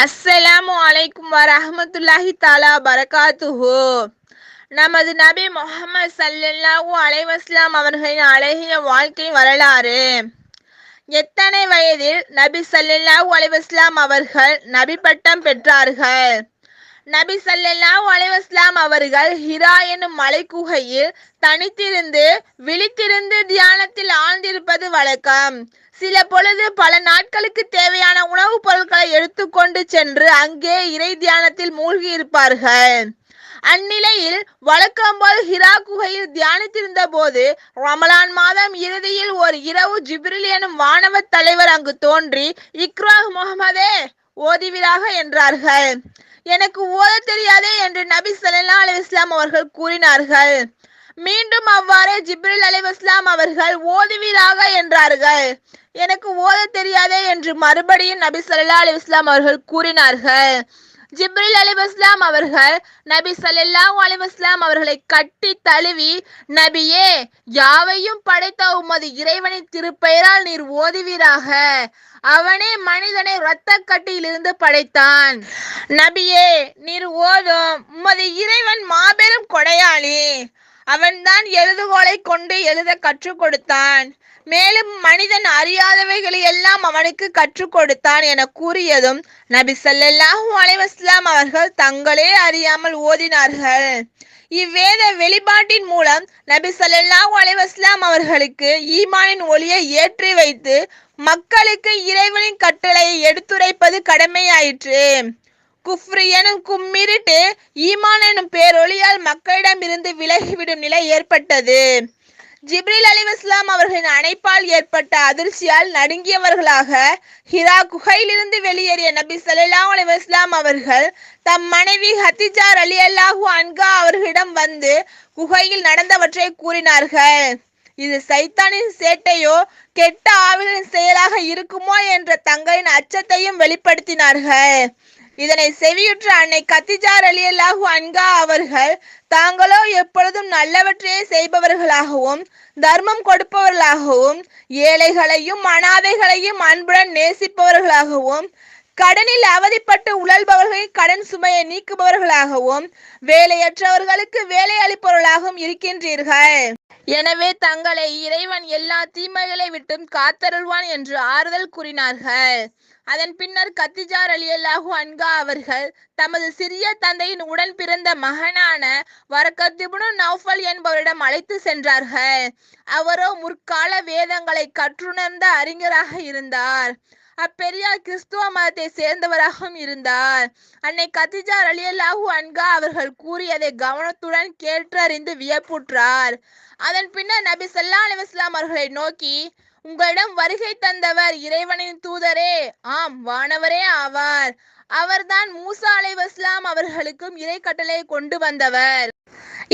அஸ்ஸலாமு அலைக்கும் வரஹ்மத்துல்லாஹி தஆலா பரகாத்துஹு. நமது நபி முஹம்மது ஸல்லல்லாஹு அலைஹி வஸல்லம் அவர்களின் அழகிய வாழ்க்கை வரலாறு. எத்தனை வயதில் நபி ஸல்லல்லாஹு அலைஹி வஸல்லம் அவர்கள் நபி பட்டம் பெற்றார்கள்? நபி ஸல்லல்லாஹு அலைஹி வஸல்லம் அவர்கள் ஹிரா எனும் மலைக்குகையில் தனித்திருந்து விழித்திருந்து தியானத்தில் ஆழ்ந்திருப்பது வழக்கம். சில பொழுது பல நாட்களுக்கு தேவையான உணவுப் பொருட்களை எடுத்துக்கொண்டு சென்று அங்கே இறை தியானத்தில் மூழ்கி இருப்பார்கள். அந்நிலையில் வழக்கம்போல் ஹிரா குகையில் தியானித்திருந்த போது ரமலான் மாதம் இறுதியில் ஒரு இரவு ஜிப்ரில் எனும் வானவ தலைவர் அங்கு தோன்றி, இக்ரா முஹம்மதே, ஓதுவீராக என்றார்கள். எனக்கு ஓத தெரியாதே என்று நபி ஸல்லல்லாஹு அலைஹி வஸல்லம் அவர்கள் கூறினார்கள். மீண்டும் அவ்வாறே ஜிப்ரில் அலைஹிஸ்ஸலாம் அவர்கள் ஓதுவீராக என்றார்கள். எனக்கு ஓத தெரியாதே என்று மறுபடியும் நபி ஸல்லல்லாஹு அலைஹி வஸல்லம் அவர்கள் கூறினார்கள். ஜிப்ரில் அலைஹிஸ்ஸலாம் அவர்கள் நபி ஸல்லல்லாஹு அலைஹி வஸல்லம் அவர்களை கட்டி தழுவி, நபியே, யாவையும் படைத்த உமது இறைவனின் திருப்பெயரால் நீர் ஓதுவீராக. அவனே மனிதனை இரத்த கட்டியிலிருந்து படைத்தான். நபியே, நீர் ஓதும். உமது இறைவன் மாபெரும் கொடையாளி. அவன்தான் எழுதுகோலை கொண்டு எழுத கற்றுக் கொடுத்தான். மேலும் மனிதன் அறியாதவைகளை எல்லாம் அவனுக்கு கற்றுக் கொடுத்தான் என கூறியதும் நபி ஸல்லல்லாஹு அலைஹி வஸல்லம் அவர்கள் தங்களே அறியாமல் ஓதினார்கள். இவ்வேத வெளிப்பாட்டின் மூலம் நபி ஸல்லல்லாஹு அலைஹி வஸல்லம் அவர்களுக்கு ஈமானின் ஒளியை ஏற்றி வைத்து மக்களுக்கு இறைவனின் கட்டளையை எடுத்துரைப்பது கடமையாயிற்று. குஃப்ரு எனும் கும்மிருட்டு ஈமான் எனும் பேரொளியால் மக்களிடமிருந்து விலகிவிடும் நிலை ஏற்பட்டது. ஜிப்ரீல் அலைஹிஸ்ஸலாம் அவர்களின் அணைப்பால் ஏற்பட்ட அதிர்ச்சியால் நடுங்கியவர்களாக ஹிரா குகையிலிருந்து வெளியேறிய நபி ஸல்லல்லாஹு அலைஹி வஸல்லம் அவர்கள் தம் மனைவி ஹதிஜா ரலியல்லாஹு அன்ஹா அவர்களிடம் வந்து குகையில் நடந்தவற்றை கூறினார்கள். இது சைத்தானின் சேட்டையோ கெட்ட ஆவிகளின் செயலாக இருக்குமோ என்ற தங்களின் அச்சத்தையும் வெளிப்படுத்தினார்கள். இதனை செவியுற்ற அன்னை கதிஜா ரலியல்லாஹு அன்ஹா அவர்கள் தாங்களோ எப்பொழுதும் நல்லவற்றையே செய்பவர்களாகவும் தர்மம் கொடுப்பவர்களாகவும் ஏழைகளையும் அனாதைகளையும் அன்புடன் நேசிப்பவர்களாகவும் கடனில் அவதிப்பட்டு உழல்பவர்களின் கடன் சுமையை நீக்குபவர்களாகவும் வேலையற்றவர்களுக்கு வேலை அளிப்பவர்களாகவும் இருக்கின்றீர்கள். எனவே தங்களை இறைவன் எல்லா தீமைகளை விட்டும் காத்தருள்வான் என்று ஆறுதல் கூறினார்கள். அதன் பின்னர் கதிஜா ரலியல்லாஹு அன்ஹா அவர்கள் தமது சிறிய தந்தையின் உடன் பிறந்த மகனான வரக்கத் இப்னு நௌஃபல் என்பவரிடம் அழைத்து சென்றார்கள். அவரோ முற்கால வேதங்களை கற்றுணர்ந்த அறிஞராக இருந்தார். அப்பெரியார் கிறிஸ்துவ மதத்தை சேர்ந்தவராகவும் இருந்தார். அன்னை கதிஜா ரலியல்லாஹு அன்ஹா அவர்கள் கூறியதை கவனத்துடன் கேட்டறிந்து வியப்புற்றார். அதன் பின்னர் நபி ஸல்லல்லாஹு அலைஹி வஸல்லம் அவர்களை நோக்கி, உங்களிடம் வருகை தந்தவர் இறைவனின் தூதரே, ஆம், வானவரே ஆவார். அவர்தான் மூசா அலைஹிஸ்ஸலாம் அவர்களுக்கும் இறை கட்டளை கொண்டு வந்தவர்.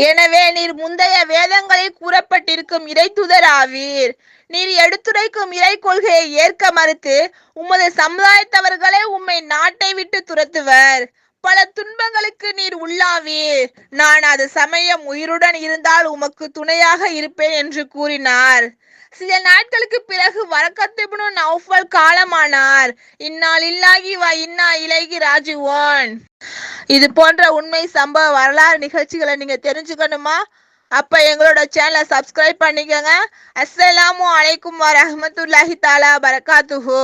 எனவே நீர் முந்தைய வேதங்களில் கூறப்பட்டிருக்கும் இறை தூதர் ஆவீர். நீர் எடுத்துரைக்கும் இறை கொள்கையை ஏற்க மறுத்து உமது சமுதாயத்தவர்களே உம்மை நாட்டை விட்டு துரத்துவர். பல துன்பங்களுக்கு நீர் உள்ளாவீர். நான் அது சமயம் உயிருடன் இருந்தால் உமக்கு துணையாக இருப்பேன் என்று கூறினார். சில நாட்களுக்கு பிறகு வரக்கத் இப்னு நௌஃபல் காலமானார். இன்னா லில்லாஹி வ இன்னா இலைஹி ராஜிஊன். இது போன்ற உண்மை சம்பவ வரலாறு நிகழ்ச்சிகளை நீங்க தெரிஞ்சுக்கணுமா? அப்ப எங்களோட சேனலை சப்ஸ்கிரைப் பண்ணிக்கோங்க. அஸ்ஸலாமு அலைக்கும் வரஹ்மத்துல்லாஹி தஆலா பரகாத்துஹு.